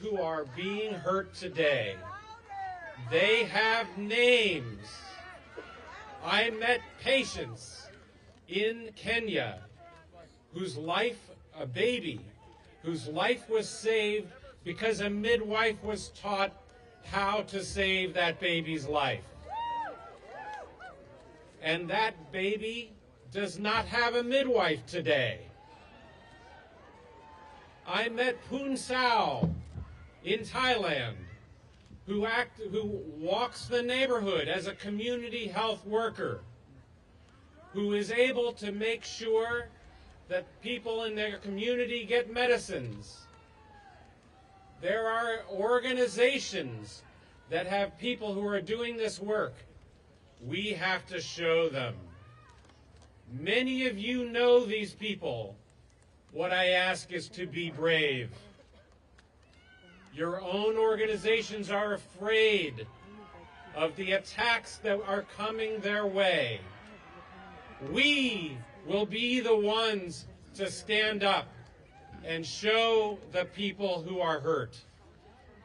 who are being hurt today. They have names. I met patients in Kenya a baby, whose life was saved because a midwife was taught how to save that baby's life. And that baby does not have a midwife today. I met Poon Sao in Thailand, who walks the neighborhood as a community health worker, who is able to make sure that people in their community get medicines. There are organizations that have people who are doing this work. We have to show them. Many of you know these people. What I ask is to be brave. Your own organizations are afraid of the attacks that are coming their way. We will be the ones to stand up and show the people who are hurt.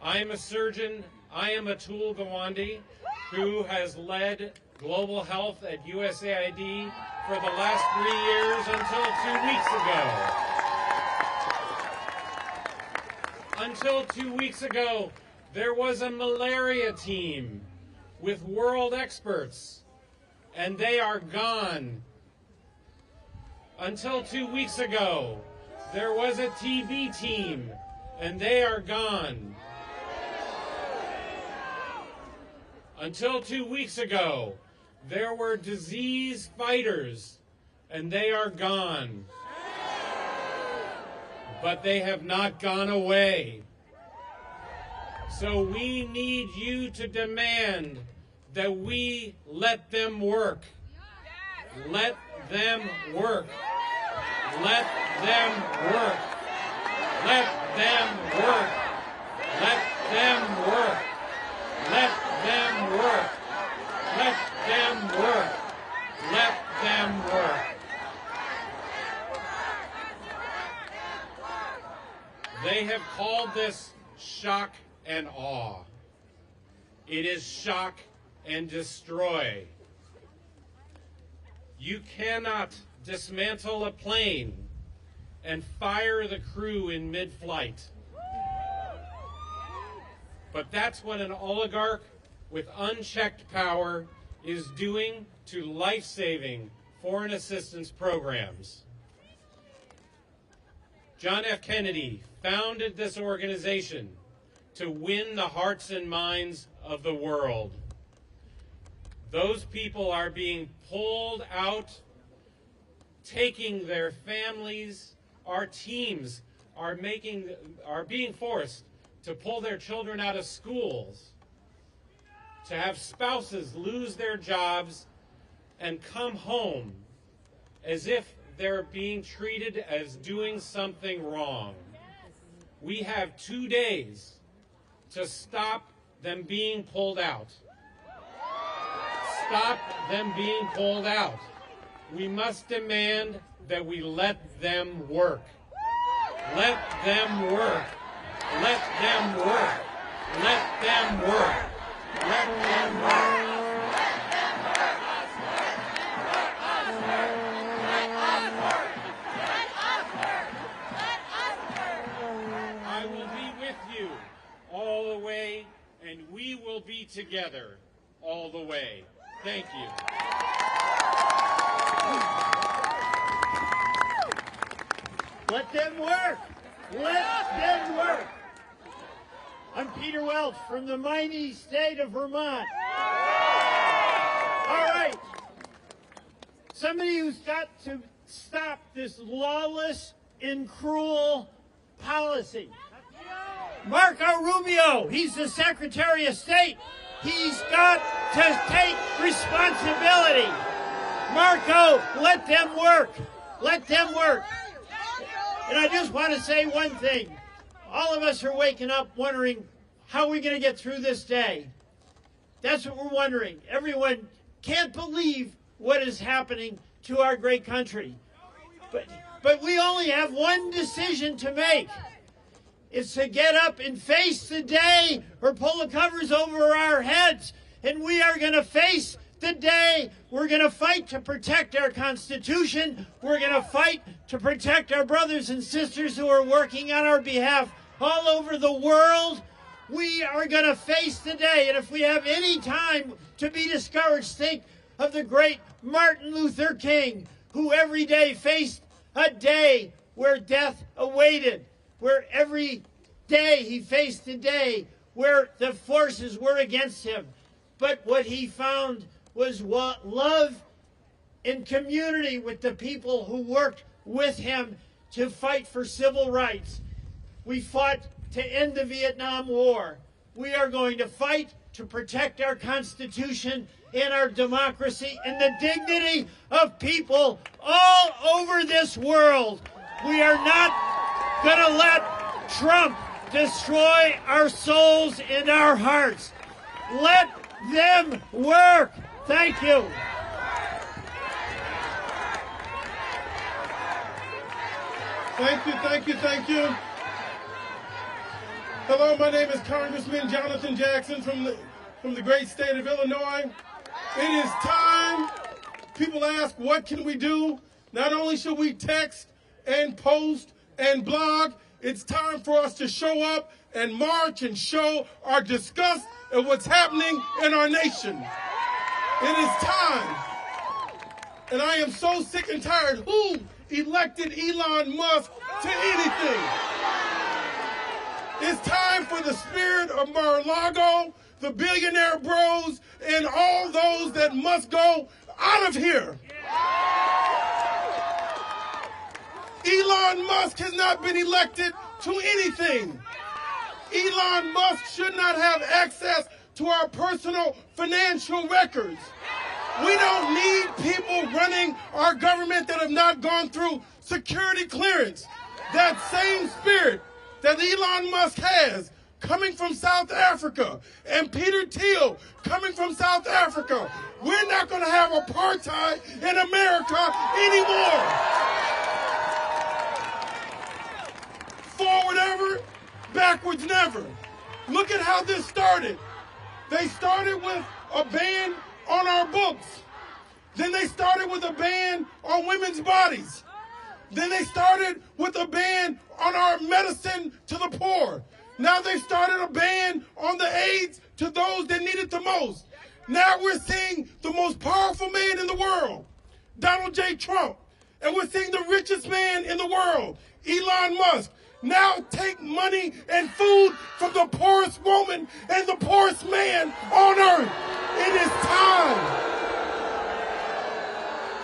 I am a surgeon. I am Atul Gawande, who has led global health at USAID for the last 3 years until 2 weeks ago. Until 2 weeks ago, there was a malaria team with world experts, and they are gone. Until 2 weeks ago, there was a TB team, and they are gone. Until 2 weeks ago, there were disease fighters, and they are gone. But they have not gone away. So we need you to demand that we let them work. Let them work. Let them work. Let them work. Let them work. Let them work. Let them work. Let them work. They have called this shock and awe. It is shock and destroy. You cannot dismantle a plane and fire the crew in mid-flight. But that's what an oligarch with unchecked power is doing to life-saving foreign assistance programs. John F. Kennedy founded this organization to win the hearts and minds of the world. Those people are being pulled out, taking their families. Our teams are being forced to pull their children out of schools, to have spouses lose their jobs and come home as if they're being treated as doing something wrong. We have 2 days to stop them being pulled out. Stop them being pulled out. We must demand that we let them work. Let them work. Let them work. Let them work. Let them work. I will be with you all the way, and we will be together all the way. Thank you. Let them work. Let them work. I'm Peter Welch from the mighty state of Vermont. All right. Somebody who's got to stop this lawless and cruel policy. Marco Rubio, he's the Secretary of State. He's got to take responsibility. Marco, let them work. Let them work. And I just want to say one thing. All of us are waking up wondering, how are we going to get through this day? That's what we're wondering. Everyone can't believe what is happening to our great country. But we only have one decision to make. is to get up and face the day or pull the covers over our heads. And we are going to face the day. We're going to fight to protect our Constitution. We're going to fight to protect our brothers and sisters who are working on our behalf all over the world. We are going to face the day. And if we have any time to be discouraged, think of the great Martin Luther King, who every day faced a day where death awaited, where every day he faced a day where the forces were against him. But what he found was love and community with the people who worked with him to fight for civil rights. We fought to end the Vietnam War. We are going to fight to protect our Constitution and our democracy and the dignity of people all over this world. We are not going to let Trump destroy our souls and our hearts. Let them work. Thank you. Thank you, thank you, thank you. Hello, my name is Congressman Jonathan Jackson from the great state of Illinois. It is time. People ask, what can we do? Not only should we text and post and blog, it's time for us to show up and march and show our disgust at what's happening in our nation. It is time. And I am so sick and tired. Who elected Elon Musk to anything? It's time for the spirit of Mar-a-Lago, the billionaire bros, and all those that must go out of here. Elon Musk has not been elected to anything. Elon Musk should not have access to our personal financial records. We don't need people running our government that have not gone through security clearance. That same spirit that Elon Musk has coming from South Africa and Peter Thiel coming from South Africa. We're not going to have apartheid in America anymore. Forward ever, backwards never. Look at how this started. They started with a ban on our books. Then they started with a ban on women's bodies. Then they started with a ban on our medicine to the poor. Now they've started a ban on the AIDS to those that need it the most. Now we're seeing the most powerful man in the world, Donald J. Trump. And we're seeing the richest man in the world, Elon Musk, now take money and food from the poorest woman and the poorest man on earth. It is time.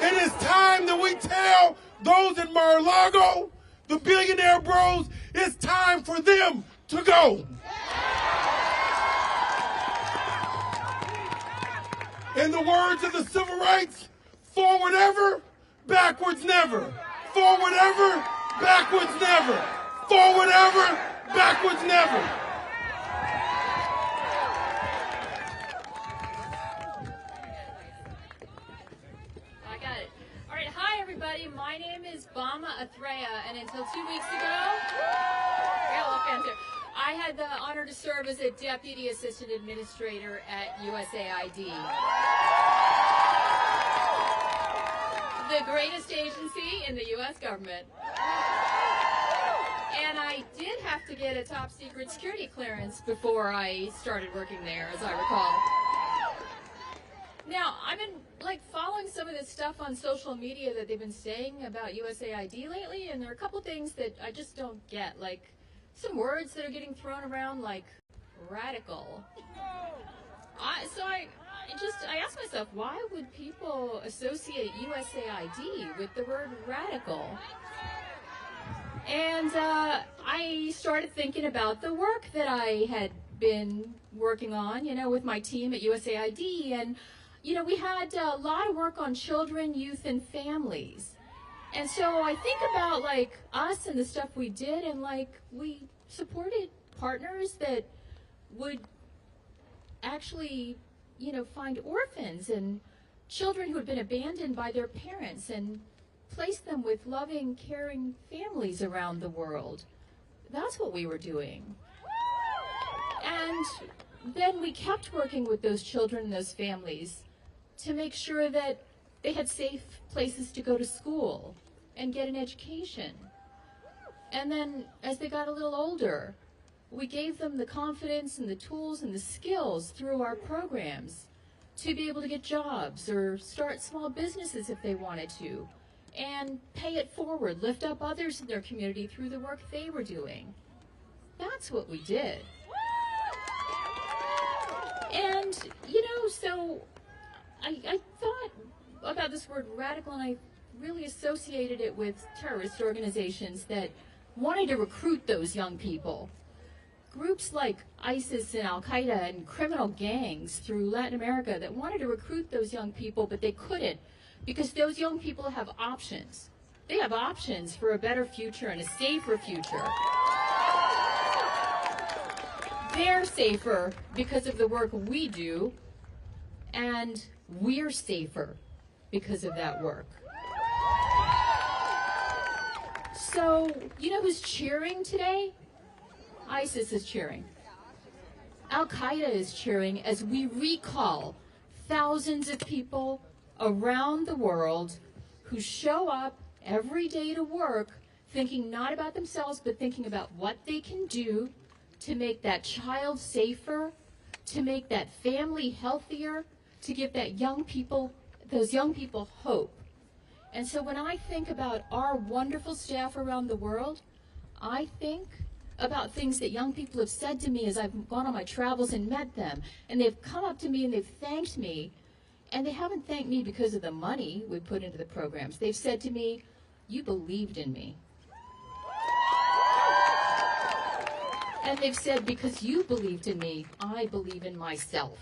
It is time that we tell those in Mar-a-Lago, the billionaire bros, it's time for them to go. In the words of the civil rights, forward ever, backwards never. Forward ever, backwards never. Forward ever, backwards never. I got it. All right, hi everybody. My name is Bama Athreya, and until 2 weeks ago, I had the honor to serve as a Deputy Assistant Administrator at USAID. The greatest agency in the U.S. government. And I did have to get a top secret security clearance before I started working there, as I recall. Now, I've been following some of this stuff on social media that they've been saying about USAID lately, and there are a couple things that I just don't get, like some words that are getting thrown around like radical. So I asked myself, why would people associate USAID with the word radical? And I started thinking about the work that I had been working on, with my team at USAID. And, we had a lot of work on children, youth, and families. And so I think about, us and the stuff we did, and, we supported partners that would actually, find orphans and children who had been abandoned by their parents and place them with loving, caring families around the world. That's what we were doing. And then we kept working with those children and those families to make sure that they had safe places to go to school and get an education. And then as they got a little older, we gave them the confidence and the tools and the skills through our programs to be able to get jobs or start small businesses if they wanted to, and pay it forward, lift up others in their community through the work they were doing. That's what we did. And, you know, so I thought about this word radical, and I really associated it with terrorist organizations that wanted to recruit those young people. Groups like ISIS and Al-Qaeda and criminal gangs through Latin America that wanted to recruit those young people, but they couldn't because those young people have options. They have options for a better future and a safer future. They're safer because of the work we do, and we're safer because of that work. So, you know who's cheering today? ISIS is cheering. Al-Qaeda is cheering as we recall thousands of people around the world who show up every day to work thinking not about themselves, but thinking about what they can do to make that child safer, to make that family healthier, to give that those young people hope. And so when I think about our wonderful staff around the world, I think about things that young people have said to me as I've gone on my travels and met them. And they've come up to me and they've thanked me. And they haven't thanked me because of the money we put into the programs. They've said to me, "You believed in me." And they've said, "Because you believed in me, I believe in myself."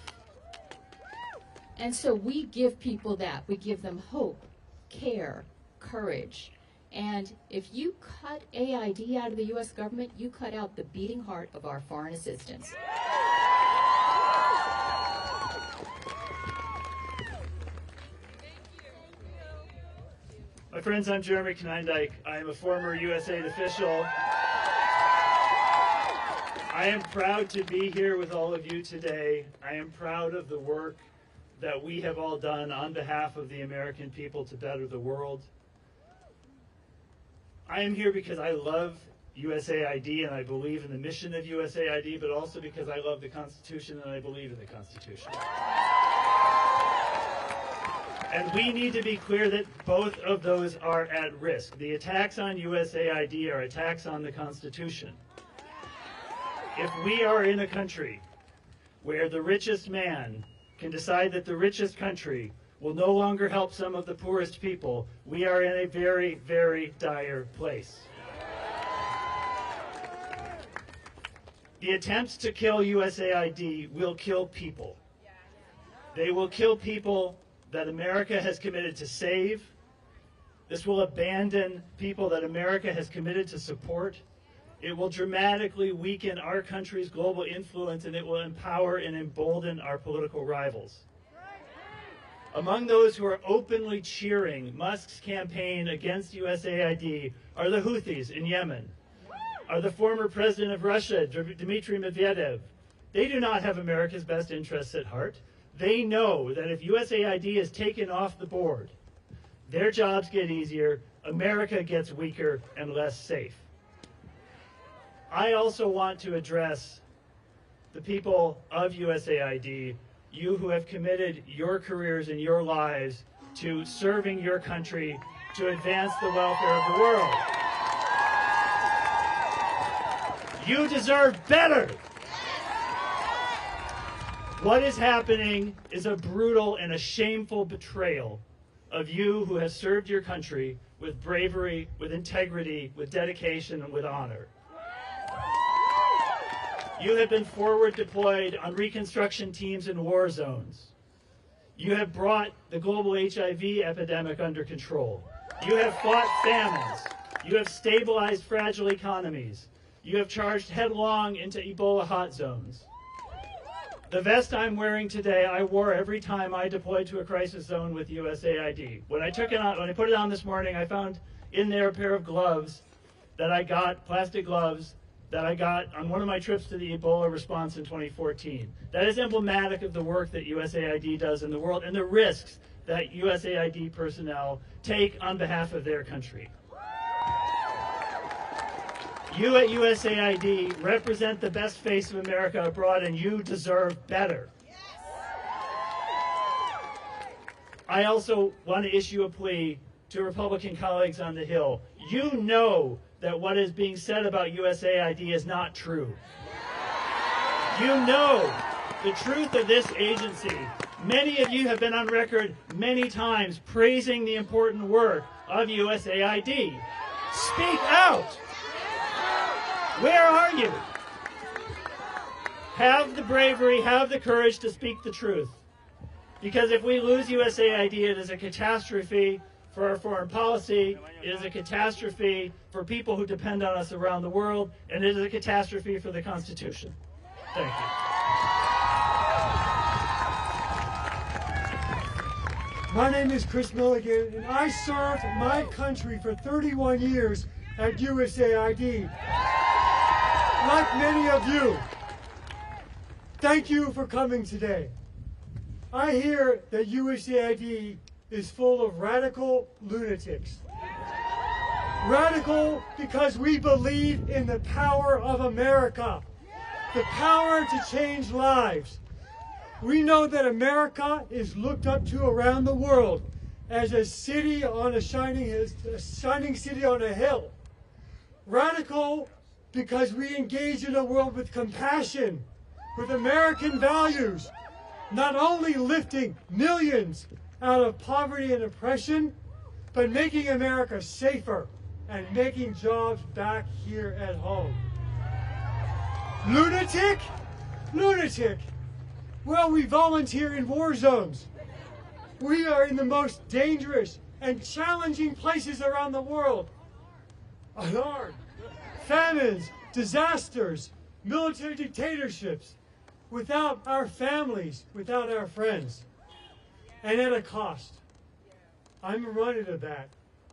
And so we give people that. We give them hope, care, courage. And if you cut AID out of the U.S. government, you cut out the beating heart of our foreign assistance. My friends, I'm Jeremy Knindike. I am a former USAID official. I am proud to be here with all of you today. I am proud of the work that we have all done on behalf of the American people to better the world. I am here because I love USAID and I believe in the mission of USAID, but also because I love the Constitution and I believe in the Constitution. And we need to be clear that both of those are at risk. The attacks on USAID are attacks on the Constitution. If we are in a country where the richest man can decide that the richest country will no longer help some of the poorest people, we are in a very, very dire place. The attempts to kill USAID will kill people. They will kill people that America has committed to save. This will abandon people that America has committed to support. It will dramatically weaken our country's global influence, and it will empower and embolden our political rivals. Among those who are openly cheering Musk's campaign against USAID are the Houthis in Yemen, are the former president of Russia, Dmitry Medvedev. They do not have America's best interests at heart. They know that if USAID is taken off the board, their jobs get easier, America gets weaker and less safe. I also want to address the people of USAID, you who have committed your careers and your lives to serving your country to advance the welfare of the world. You deserve better. What is happening is a brutal and a shameful betrayal of you who have served your country with bravery, with integrity, with dedication, and with honor. You have been forward deployed on reconstruction teams in war zones. You have brought the global HIV epidemic under control. You have fought famines. You have stabilized fragile economies. You have charged headlong into Ebola hot zones. The vest I'm wearing today, I wore every time I deployed to a crisis zone with USAID. When I put it on this morning, I found in there a pair of gloves that I got, plastic gloves, that I got on one of my trips to the Ebola response in 2014. That is emblematic of the work that USAID does in the world and the risks that USAID personnel take on behalf of their country. You at USAID represent the best face of America abroad, and you deserve better. I also want to issue a plea to Republican colleagues on the Hill. You know that what is being said about USAID is not true. You know the truth of this agency. Many of you have been on record many times praising the important work of USAID. Speak out. Where are you? Have the bravery, have the courage to speak the truth. Because if we lose USAID, it is a catastrophe for our foreign policy, it is a catastrophe for people who depend on us around the world, and it is a catastrophe for the Constitution. Thank you. My name is Chris Milligan, and I served my country for 31 years at USAID. Like many of you, thank you for coming today. I hear that USAID is full of radical lunatics. Radical because we believe in the power of America, the power to change lives. We know that America is looked up to around the world as a city on a shining city on a hill. Radical because we engage in a world with compassion, with American values, not only lifting millions out of poverty and oppression, but making America safer and making jobs back here at home. Lunatic? Lunatic. Well, we volunteer in war zones. We are in the most dangerous and challenging places around the world. Unarmed. Famines, disasters, military dictatorships, without our families, without our friends, and at a cost. I'm reminded of that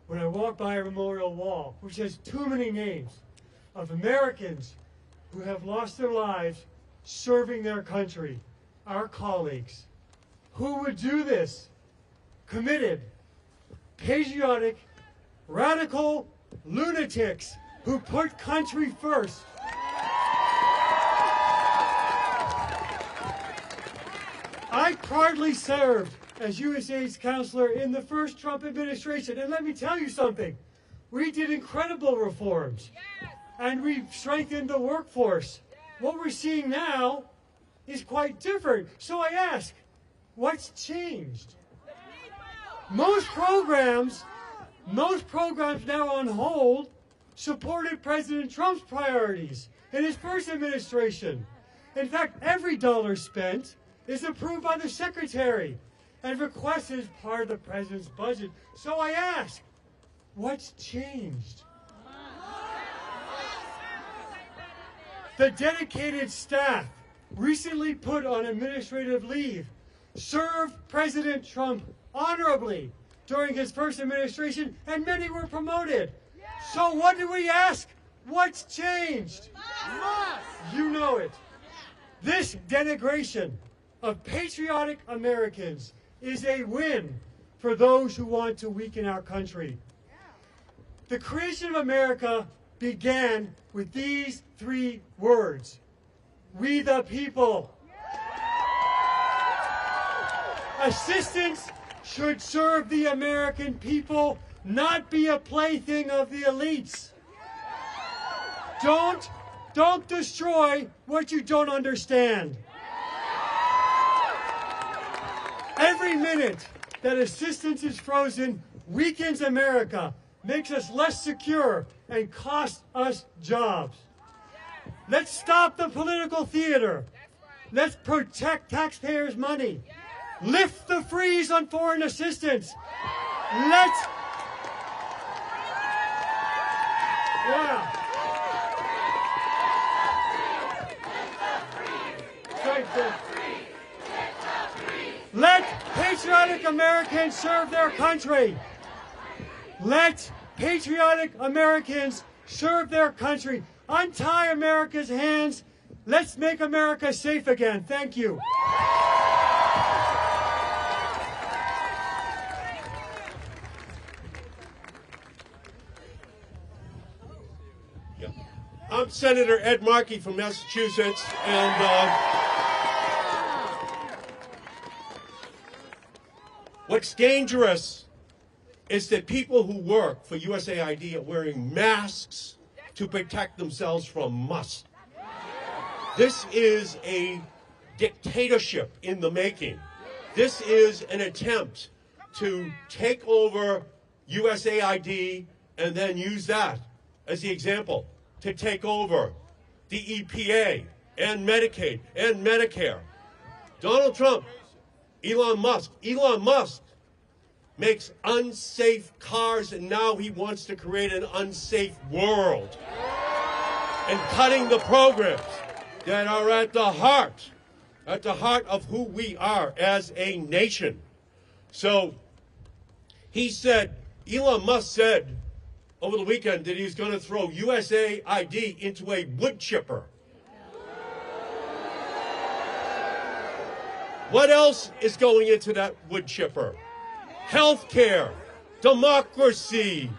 when I walk by a memorial wall, which has too many names of Americans who have lost their lives serving their country, our colleagues. Who would do this? Committed, patriotic, radical lunatics who put country first. I proudly served as USAID's counselor in the first Trump administration, and let me tell you something. We did incredible reforms, and we strengthened the workforce. What we're seeing now is quite different. So I ask, what's changed? Most programs now on hold supported President Trump's priorities in his first administration. In fact, every dollar spent is approved by the Secretary and requested as part of the President's budget. So I ask, what's changed? The dedicated staff recently put on administrative leave served President Trump honorably during his first administration, and many were promoted. So what do we ask? What's changed? You know it. This denigration of patriotic Americans is a win for those who want to weaken our country. The creation of America began with these three words: we the people. Assistance should serve the American people, not be a plaything of the elites. Don't destroy what you don't understand. Every minute that assistance is frozen weakens America, makes us less secure, and costs us jobs. Let's stop the political theater. Let's protect taxpayers' money. Lift the freeze on foreign assistance. Let patriotic Americans serve their country. Let patriotic Americans serve their country. Untie America's hands. Let's make America safe again. Thank you. I'm Senator Ed Markey from Massachusetts, and what's dangerous is that people who work for USAID are wearing masks to protect themselves from us. This is a dictatorship in the making. This is an attempt to take over USAID and then use that as the example to take over the EPA and Medicaid and Medicare. Donald Trump, Elon Musk makes unsafe cars, and now he wants to create an unsafe world. And cutting the programs that are at the heart of who we are as a nation. So he said, Elon Musk said over the weekend that he's going to throw USAID into a wood chipper. What else is going into that wood chipper? Healthcare, democracy,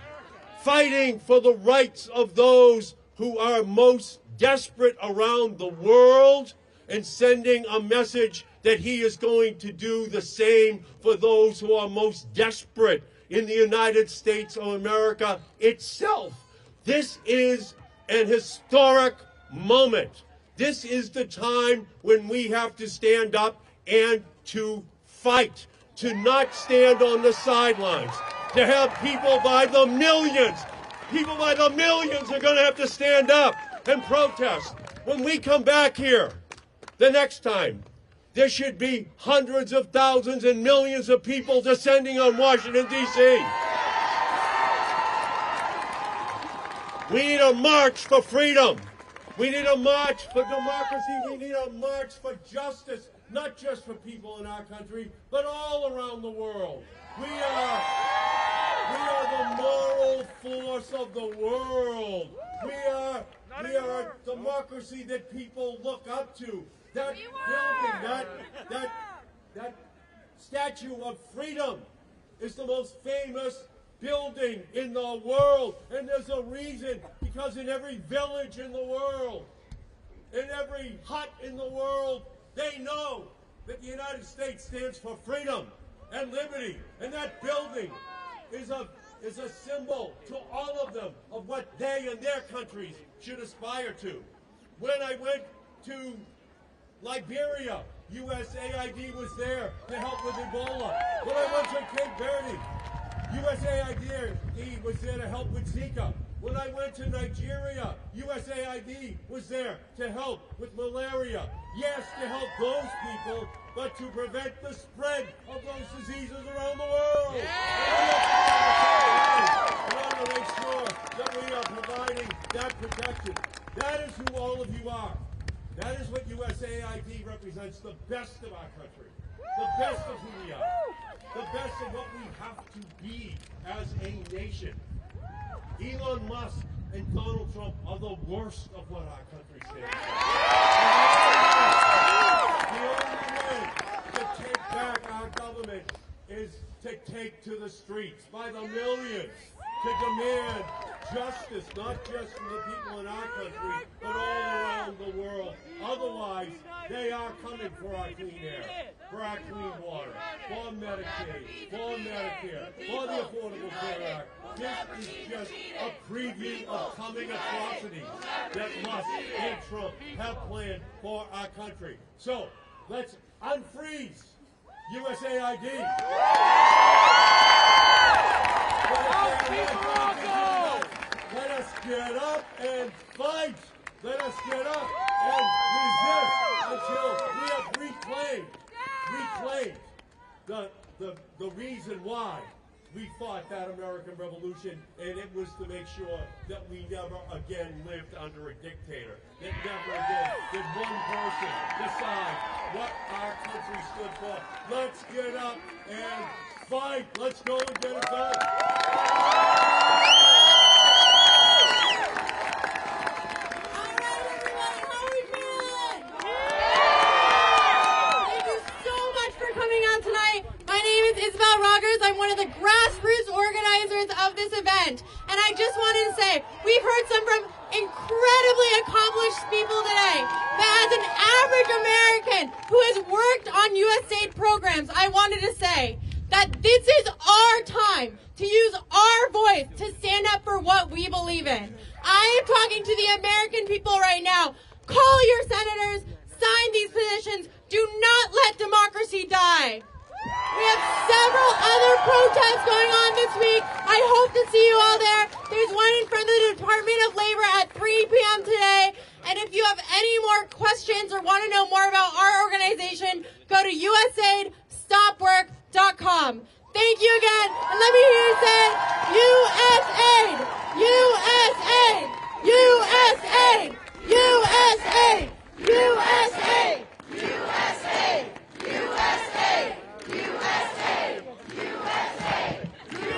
fighting for the rights of those who are most desperate around the world, and sending a message that he is going to do the same for those who are most desperate in the United States of America itself. This is an historic moment. This is the time when we have to stand up and to fight, to not stand on the sidelines, to have people by the millions are going to have to stand up and protest. When we come back here the next time, there should be hundreds of thousands and millions of people descending on Washington, D.C. We need a march for freedom. We need a march for democracy. We need a march for justice, not just for people in our country, but all around the world. We are the moral force of the world. We are a democracy that people look up to. That building, that Statue of Freedom is the most famous building in the world. And there's a reason, because in every village in the world, in every hut in the world, they know that the United States stands for freedom and liberty. And that building is a symbol to all of them of what they and their countries should aspire to. When I went to Liberia, USAID was there to help with Ebola. When I went to Cape Verde, USAID was there to help with Zika. When I went to Nigeria, USAID was there to help with malaria. Yes, to help those people, but to prevent the spread of those diseases around the world. We want to make sure that we are providing that protection. That is who all of you are. That is what USAID represents, the best of our country, the best of who we are, the best of what we have to be as a nation. Elon Musk and Donald Trump are the worst of what our country stands for. The only way to take back our government is to take to the streets by the millions, to demand justice, not just for the people in our country, but all around the world. Otherwise, they are coming for our clean air, for our clean water, for Medicaid, for Medicare, for the Affordable Care Act. This is just a preview of coming atrocities that Musk and Trump have planned for our country. So, let's unfreeze USAID. Let us get up and fight. Let us get up and resist until we have reclaimed the reason why we fought that American Revolution, and it was to make sure that we never again lived under a dictator, that never again did one person decide what our country stood for. Let's get up and fight. Let's go and get it done. of this event. And I just wanted to say, we've heard some from incredibly accomplished people today. But as an average American who has worked on USAID programs, I wanted to say that this is our time to use our voice to stand up for what we believe in. I am talking to the American people right now. Call your senators, sign these petitions. Do not let democracy die. We have several other protests going on this week. I hope to see you all there. There's one in front of the Department of Labor at 3 p.m. today. And if you have any more questions or want to know more about our organization, go to usaidstopwork.com. Thank you again. And let me hear you say, USAID! USAID! USAID! USAID! USAID! USAID! USAID! USAID! USAID! USAID!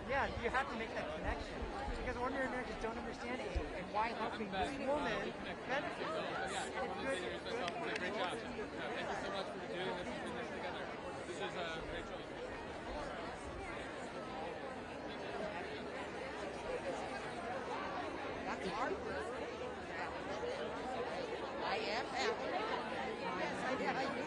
Yeah, you have to make that connection because ordinary Americans don't understand aid and why helping this woman benefits from this. Yeah, great job. Thank you so much for doing this and putting this together. This is a great choice. That's hard work. I am happy. Yes, I did. I did.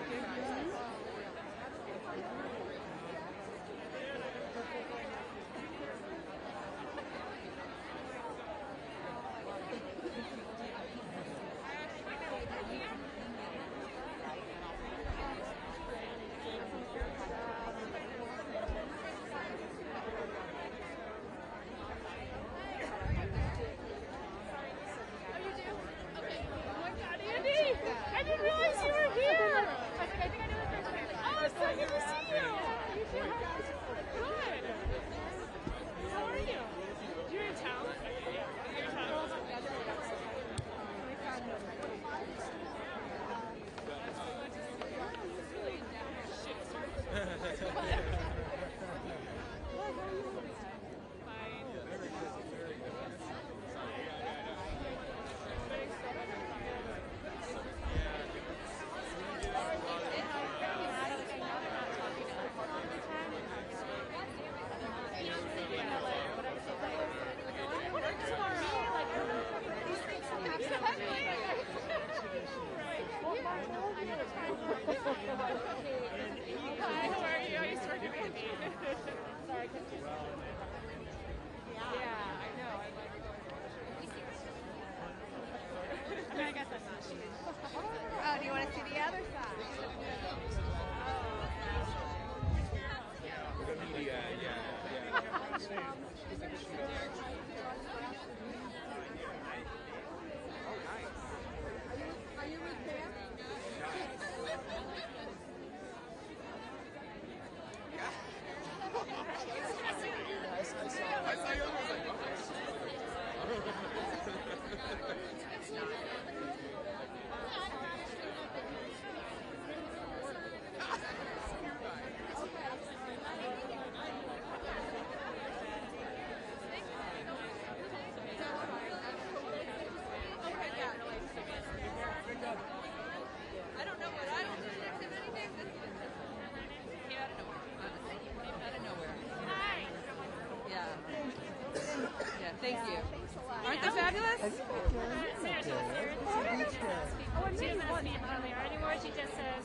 doesn't even hardly her anymore. She just says,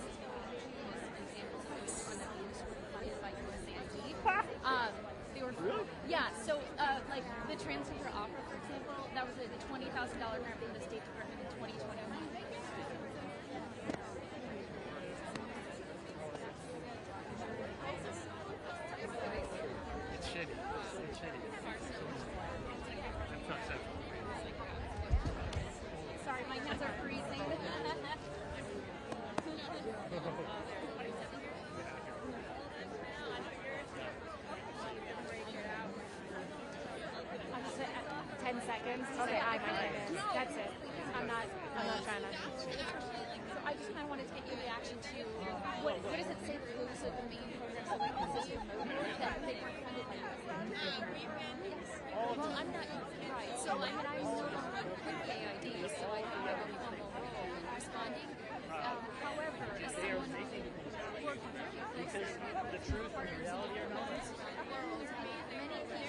Really? Yeah, so like the transgender opera, for example, that was a $20,000 grant from the State Department in 2020. It's shitty. It's shitty. I'm so upset. Sorry, my hands are freezing. I'm just 10 seconds. Okay, I That's it. I'm not trying to. So I just kind of wanted to get your reaction to what does it say for those of the main programs that like this is motive that they were funded by well, I'm not right. So I mean, I'm no longer with the AID, so I have a humble role in responding. However, as someone working because the truth and the reality are not mixed.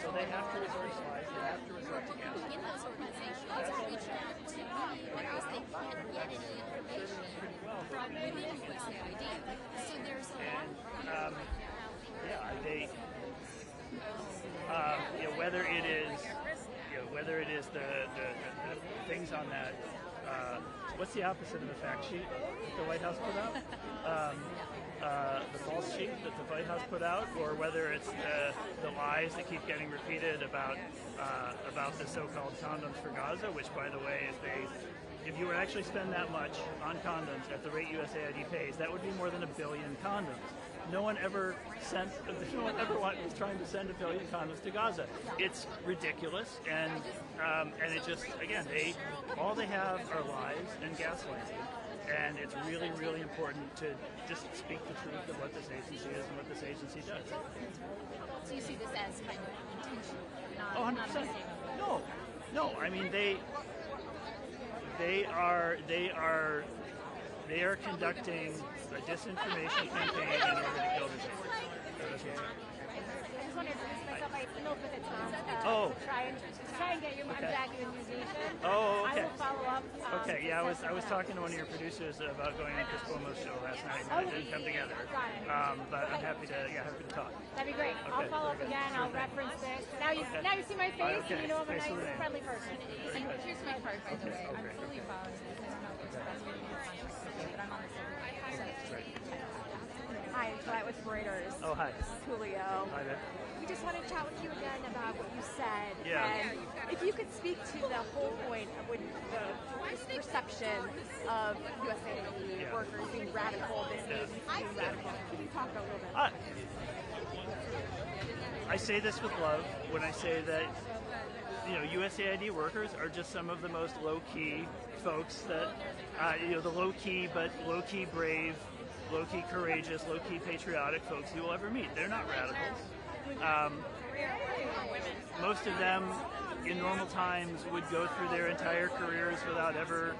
So they have to resort to lies, they have to resort to gas. in those organizations reach out to me because they can't get any information from within USAID. So there's a lot of whether it is the things on that. What's the opposite of the fact sheet that the White House put out? The false sheet that the White House put out, or whether it's the lies that keep getting repeated about the so-called condoms for Gaza, which, by the way, if you would actually spend that much on condoms at the rate USAID pays, that would be more than 1 billion condoms. No one ever was trying to send 1 billion condoms to Gaza. It's ridiculous, and it just, again, all they have are lies and gaslighting. And it's really, really important to just speak the truth of what this agency is and what this agency does. So you see this as kind of intentional, not 100%. No. I mean, they are conducting a disinformation campaign in order to kill this agency. I just want to introduce myself. I emailed with it Oh. to try and get you. I'm Jackie with Musician. Oh, okay. I will follow up. Okay, yeah, I was talking to one of your producers about going on Chris Cuomo's show last night, and it didn't come together. But I'm happy to talk. That'd be great. Okay, I'll follow up very good. again. I'll reference this. Now you see my face, and you know I'm a nice, friendly person. And here's my card, by the way. I'm fully following this. I don't know what's the best way to do it, but I'm on the Hi, I'm Colette with Reuters. Oh, hi. Julio. Hi there. We just want to chat with you again about what you said. Yeah. And if you could speak to the whole point of when the perception of USAID workers being radical, this agency being radical. Can you talk a little bit? I say this with love when I say that USAID workers are just some of the most low-key folks that, the low-key but low-key brave, low-key courageous, low-key patriotic folks you will ever meet. They're not radicals. Most of them, in normal times, would go through their entire careers without ever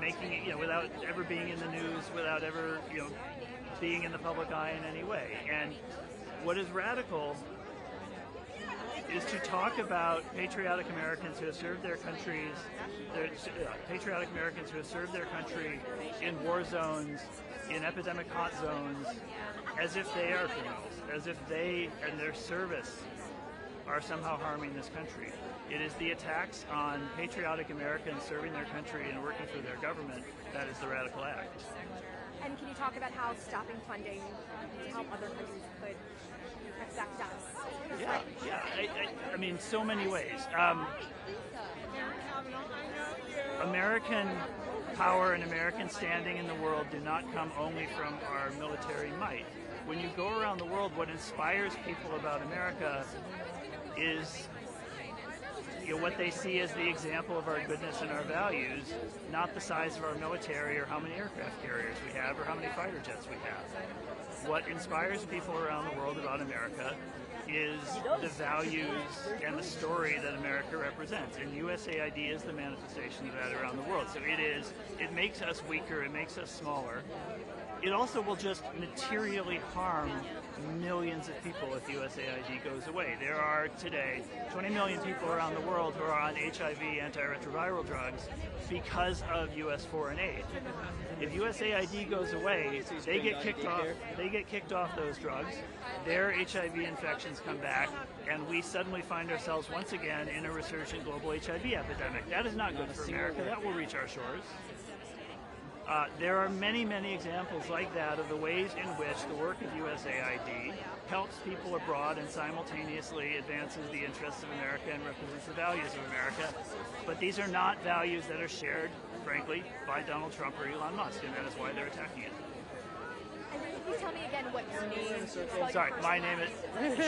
making it, without ever being in the news, without ever, being in the public eye in any way. And what is radical is to talk about patriotic Americans who have served their countries, patriotic Americans who have served their country in war zones, in epidemic hot zones, as if they are criminals, as if they and their service are somehow harming this country. It is the attacks on patriotic Americans serving their country and working for their government that is the radical act. And can you talk about how stopping funding to help other countries could affect us? Yeah. I mean, so many ways. American power and American standing in the world do not come only from our military might. When you go around the world, what inspires people about America is what they see as the example of our goodness and our values, not the size of our military or how many aircraft carriers we have or how many fighter jets we have. What inspires people around the world about America is the values and the story that America represents, and USAID is the manifestation of that around the world. So it makes us weaker, it makes us smaller. It also will just materially harm millions of people if USAID goes away. There are today 20 million people around the world who are on HIV antiretroviral drugs because of U.S. foreign aid. If USAID goes away, they get kicked off. They get kicked off those drugs. Their HIV infections come back, and we suddenly find ourselves once again in a resurgent global HIV epidemic. That is not good for America. That will reach our shores. There are many, many examples like that of the ways in which the work of USAID helps people abroad and simultaneously advances the interests of America and represents the values of America. But these are not values that are shared, frankly, by Donald Trump or Elon Musk, and that is why they're attacking it. And then can you tell me again what your name is? Sorry, my name is,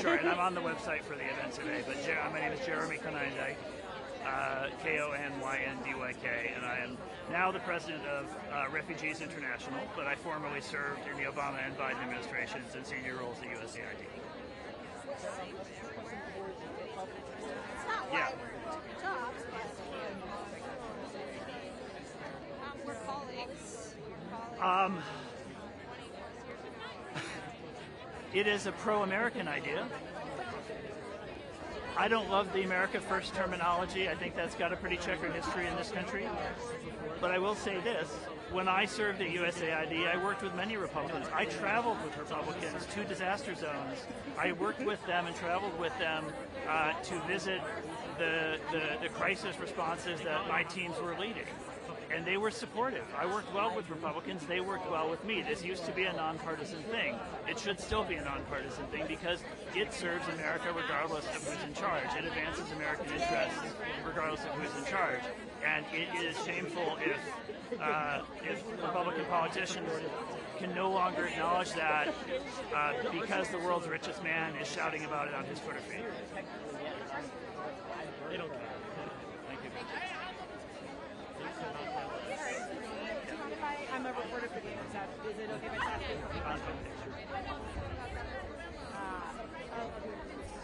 sure, and I'm on the website for the event today, but my name is Jeremy Konyndyk. Konyndyk, and I am now the president of Refugees International, but I formerly served in the Obama and Biden administrations in senior roles at USAID. Yeah. We're colleagues. It is a pro-American idea. I don't love the America First terminology. I think that's got a pretty checkered history in this country. But I will say this. When I served at USAID, I worked with many Republicans. I traveled with Republicans to disaster zones. I worked with them and traveled with them to visit the crisis responses that my teams were leading. And they were supportive. I worked well with Republicans. They worked well with me. This used to be a nonpartisan thing. It should still be a nonpartisan thing because it serves America regardless of who's in charge. It advances American interests regardless of who's in charge. And it is shameful if Republican politicians can no longer acknowledge that because the world's richest man is shouting about it on his Twitter feed. They don't care. Thank you. I'm a reporter for the Intercept. Is it okay if I ask you a question? I'm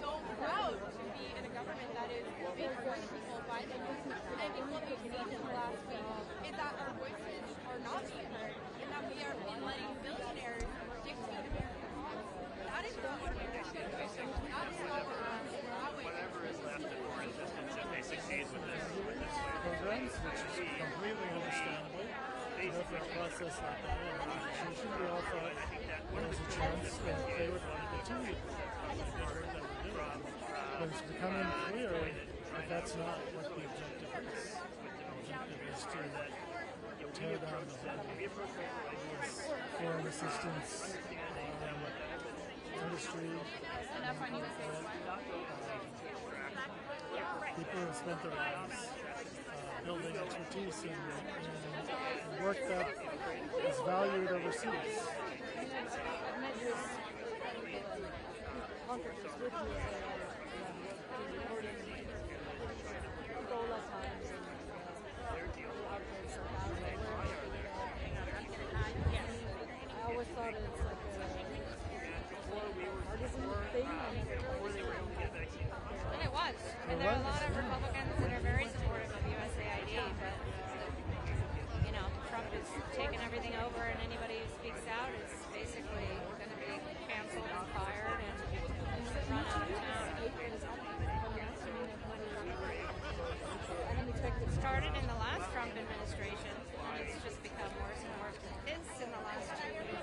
so proud to be in a government that is being for the people, by the people. And what we've seen in the last week is that our voices are not being heard, and that we are letting billionaires dictate America. That is not what America should do. That is not what Whatever is left of foreign assistance, if they succeed with this programs, which is completely understandable. Therefore, a process like that in our institution, we all thought there was a chance that they would want to continue the work that we're doing. But it's becoming clear that that's not what the objective is. The objective is to tear down the value of foreign assistance industry. People have spent their lives building expertise in work that is valued overseas. I always thought it's like a partisan thing. And it was. And there are a lot of Republicans that are very supportive of USAID, but, you know, Trump is taking everything over, and anybody who speaks out is basically going to be canceled and fired and run out of town. It started in the last Trump administration, and it's just become worse and worse. It's in the last 2 years.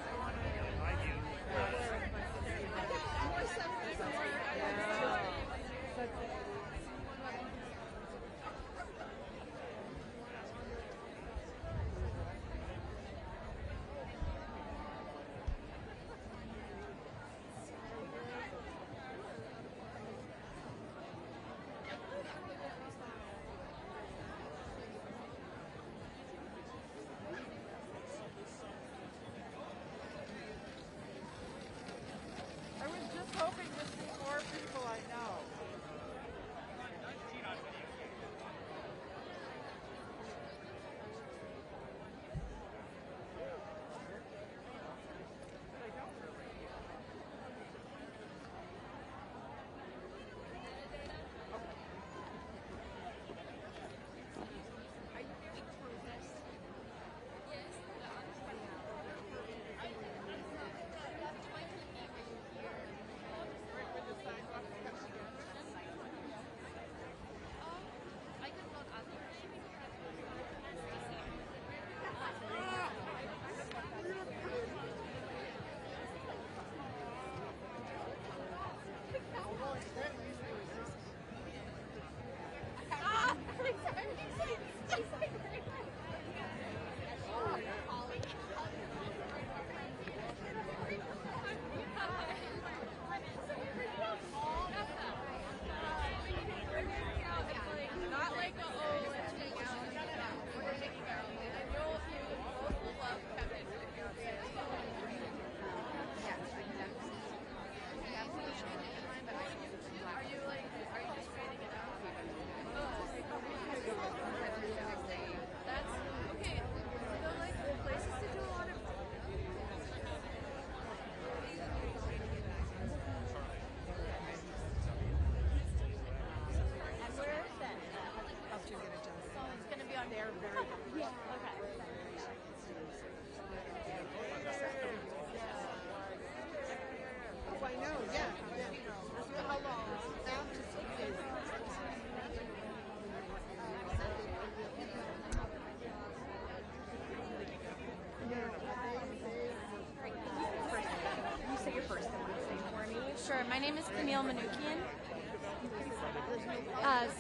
Sure. My name is Camille Manoukian.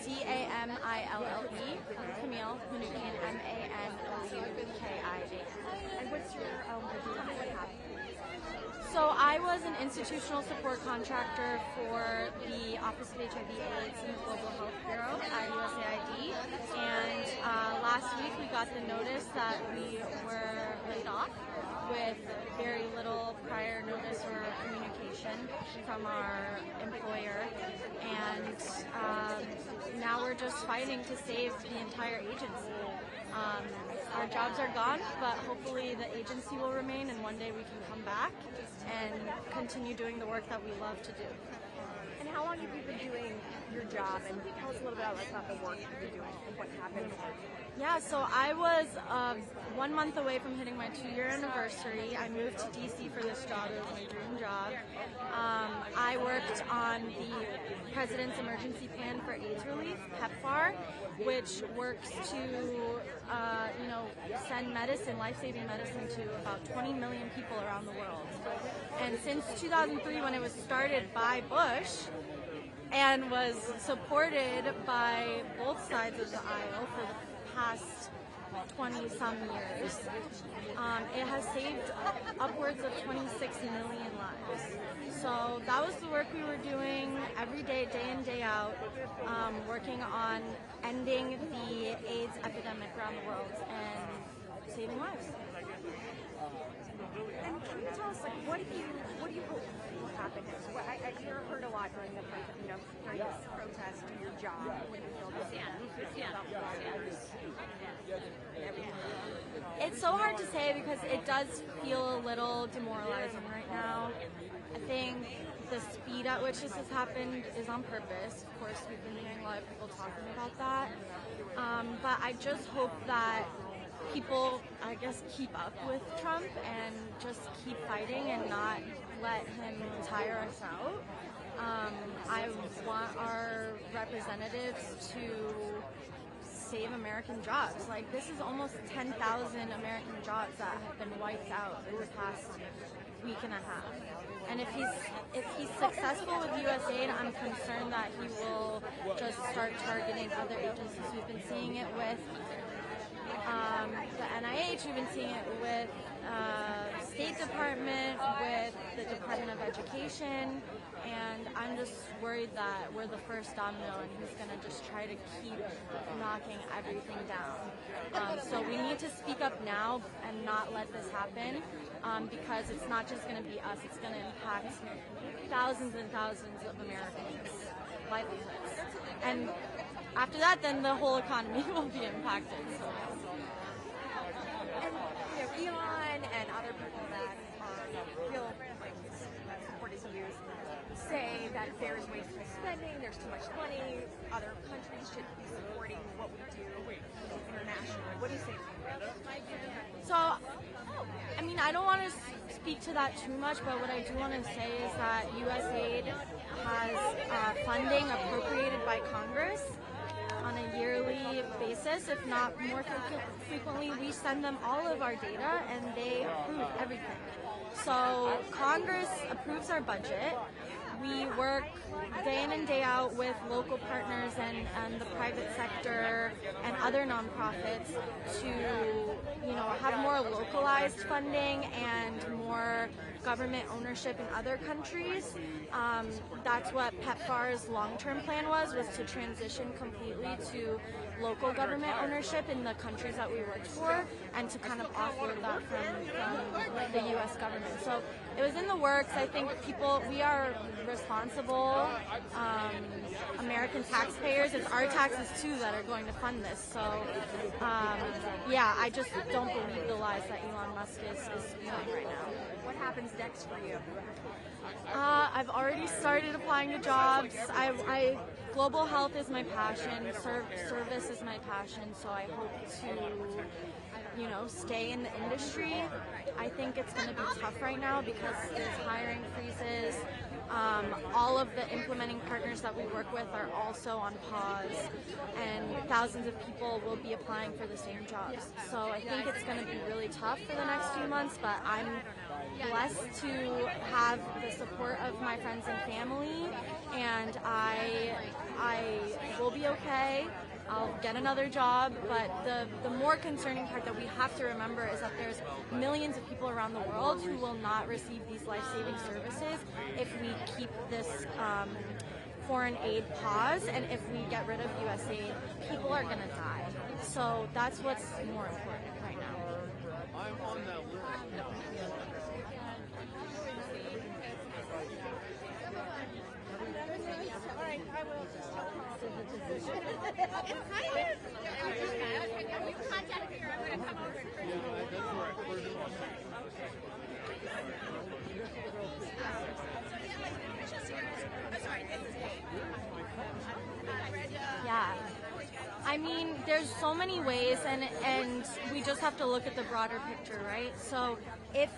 C-A-M-I-L-L-E. Camille Manoukian. M-A-N-O-U-K-I-A-N. And what's your what happened? So I was an institutional support contractor for the Office of HIV/AIDS in the Global Health Bureau at USAID, and last week we got the notice that we were laid off with very little prior notice or communication from our employer, and now we're just fighting to save the entire agency. Our jobs are gone, but hopefully the agency will remain, and one day we can come back and continue doing the work that we love to do. And how long have you been doing your job? And tell us a little bit about the work you've been doing and what happened. Yeah, so I was 1 month away from hitting my 2-year anniversary. I moved to DC for this job. It was my dream job. I worked on the President's Emergency Plan for AIDS Relief, PEPFAR, which works to send medicine, life-saving medicine, to about 20 million people around the world. And since 2003, when it was started by Bush and was supported by both sides of the aisle for the past 20-some years, it has saved upwards of 26 million lives. So that was the work we were doing every day, day in, day out, working on ending the AIDS epidemic around the world and saving lives. And can you tell us, what do you hope will happen next? I've heard a lot during the during this protest, do your job, what do you feel about It's so hard to say because it does feel a little demoralizing right now. I think the speed at which this has happened is on purpose. Of course, we've been hearing a lot of people talking about that. But I just hope that people, I guess, keep up with Trump and just keep fighting and not let him tire us out. I want our representatives to save American jobs. Like, this is almost 10,000 American jobs that have been wiped out in the past week and a half. And if he's successful with USAID, I'm concerned that he will just start targeting other agencies. We've been seeing it with the NIH, we've been seeing it with State Department, with the Department of Education, and I'm just worried that we're the first domino and he's going to just try to keep knocking everything down. So we need to speak up now and not let this happen, because it's not just going to be us, it's going to impact thousands and thousands of Americans' livelihoods. And after that, then the whole economy will be impacted. So. And Elon and other people that feel like supporters of yours say that there's wasteful spending, there's too much money, other countries should be supporting what we do internationally. What do you say to that? So, I mean, I don't want to speak to that too much, but what I do want to say is that USAID has funding appropriated by Congress on a yearly basis, if not more frequently. We send them all of our data and they approve everything. So Congress approves our budget. We work day in and day out with local partners and the private sector and other nonprofits to, have more localized funding and more government ownership in other countries. That's what PEPFAR's long-term plan was to transition completely to local government ownership in the countries that we worked for, and to kind of offload that from the U.S. government. So it was in the works. I think we are responsible American taxpayers. It's our taxes too that are going to fund this. So I just don't believe the lies that Elon Musk is spewing right now. What happens next for you? I've already started applying to jobs. Global health is my passion. Service is my passion. So I hope to, stay in the industry. I think it's going to be tough right now because there's hiring freezes. All of the implementing partners that we work with are also on pause, and thousands of people will be applying for the same jobs. So I think it's going to be really tough for the next few months, but I'm blessed to have the support of my friends and family, and I will be okay. I'll get another job, but the more concerning part that we have to remember is that there's millions of people around the world who will not receive these life-saving services if we keep this foreign aid pause, and if we get rid of USAID, people are going to die. So that's what's more important right now. I'm on that list. Yeah. I mean, there's so many ways, and we just have to look at the broader picture, right? So if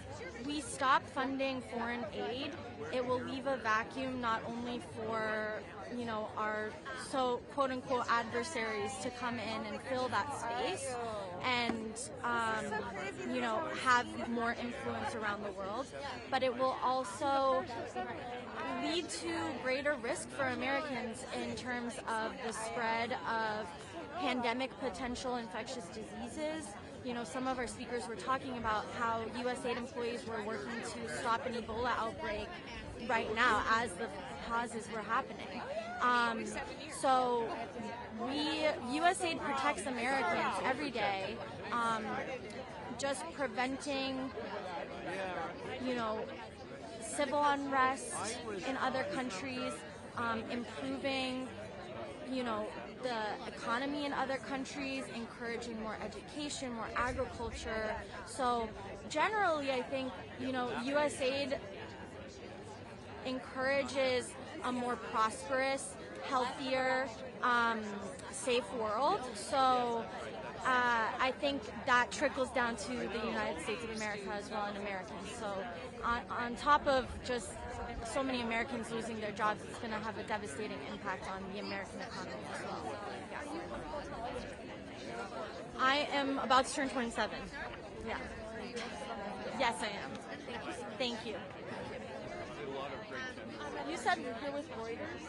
we stop funding foreign aid, it will leave a vacuum not only for, you know, our so quote-unquote adversaries to come in and fill that space and, you know, have more influence around the world, but it will also lead to greater risk for Americans in terms of the spread of pandemic potential infectious diseases. You know, some of our speakers were talking about how USAID employees were working to stop an Ebola outbreak right now as the pauses were happening. So USAID protects Americans every day, just preventing, you know, civil unrest in other countries, improving, you know, the economy in other countries, encouraging more education, more agriculture. So generally, I think, you know, USAID encourages a more prosperous, healthier, safe world. So I think that trickles down to the United States of America as well, and Americans. So on top of just so many Americans losing their jobs, it's going to have a devastating impact on the American economy as well. Yeah. I am about to turn 27. Yeah. Yes, I am. Thank you. You said you're with Reuters?